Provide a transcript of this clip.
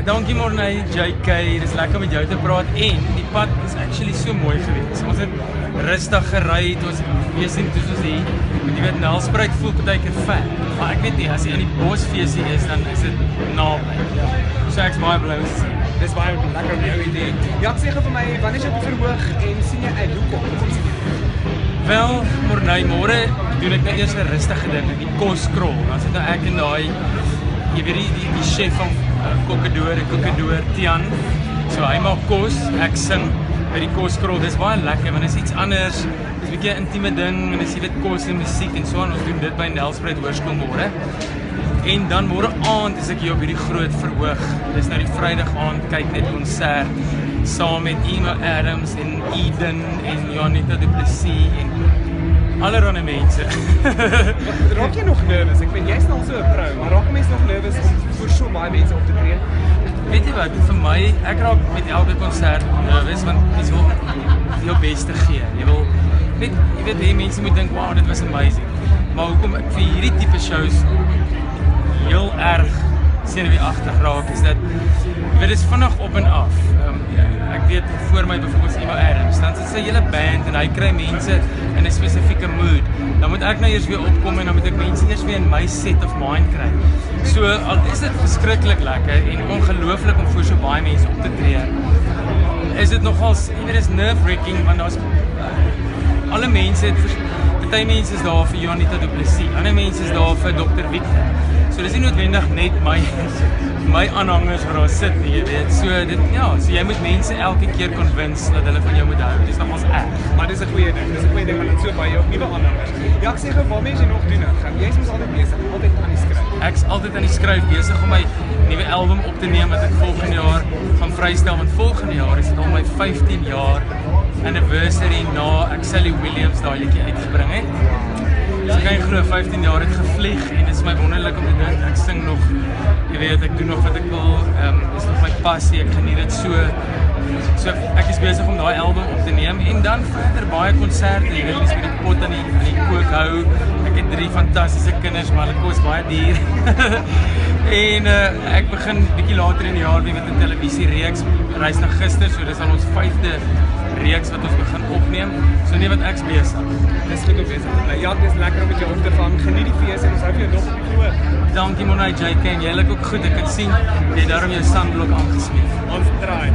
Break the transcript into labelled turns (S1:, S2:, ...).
S1: Dankie Morney, JK, dis lekker met jou te praat en die pad is actually so mooi geweest. Ons het rustig gery, ons wees nie soos hier, want jy weet Nelspruit voel partykeer ver, maar ek weet nie, as jy in die bosfeesie is, dan is dit naby. So ek's baie bly om te sien.
S2: Dis baie lekker om jou idee. Ja, sê gou vir my, wanneer is jy op verhoog en sien jy uit hoekom sien jy?
S1: Wel, Morney, môre doen ek nou eers 'n rustige ding, die koskrol. Dan sit nou ek en daai, jy weet die chef van Kokedoor, Tian. So hy maak kos, ek sing by die koskrol. Dis baie lekker, want dis iets anders. Dis 'n bietjie 'n intieme ding en dis jy weet kos en musiek en so aan. Ons doen dit by Nelspruit Hoërskool môre. En dan môre aand is ek hier op hierdie groot verhoog. Dis nou die Vrydag aand kyk net konsert saam met Emo Adams en Eden en Janita Du Plessis en allerlei mense.
S2: Raak jy nog nervus? Ek weet jy's nou so 'n vrou, maar raak mense nog nervus om voor so baie mense op te tree?
S1: Weet jy wat, vir my, ek raak met elke konsert nervus want jy wil jou beste gee. Jy weet die mense moet dink, wow, dit was amazing. Maar hoekom ek vir hierdie tipe shows heel erg senuweeagtig raak is dat dit is vinnig op en af. Ek weet voor my byvoorbeeld Emo Adams, dan sit sy hele band en hy kry mense in 'n spesifieke mood. Dan moet ek nou eers weer opkom en dan moet ek mense eers weer in my set of mind kry. So al is dit verskriklik lekker en ongelooflik om voor so baie mense op te tree, is dit nogals, dit is nerve-wracking want daar's alle mense, party mense is daar vir Janita Du Plessis, ander mense is daar vir Dr. Victor. So dis nie noodwendig net my aanhangers waar daar sit nie, jy weet. So jy moet mense elke keer convince dat hulle van jou moet hou. Dis nogals erg.
S2: Maar dis 'n goeie ding. Dis 'n goeie ding want dit so baie jou nuwe aanhangers. Ja, ek sê gou, waarmee is jy nog doen? Jy's mos altyd besig, altyd aan die skryf.
S1: Ek's altyd aan die skryf besig om my nuwe album op te neem wat ek volgende jaar gaan vrystel, want volgende jaar is dit al my 15 jaar anniversary na ek Sally Williams daai liedjie uitgebring het. So ek kan glo 15 jaar het gevlieg en dit is my wonderlik om te dink ek sing nog, jy weet, ek doen nog wat ek wil. Dis nog my passie, ek geniet dit so. So ek is besig om daai album op te neem en dan verder baie konserte, jy weet, mens moet die pot aan die kook hou. Ek het 3 fantastiese kinders, maar hulle kos baie duur. En ek begin bietjie later in die jaar weer met 'n televisiereeks, reis na gister, so dis al ons 5de reeks wat ons begin opneem. So nee, wat ek's besig.
S2: Dis goed om besig te bly. Ja, dis lekker om met jou op te vang. Geniet die fees en ons hou vir jou nog op die verhoog.
S1: Dankie Morney, JK, en jy lyk ook goed. Ek kan sien jy het daarom jou sunblock aangesmeer.
S2: Ons draai.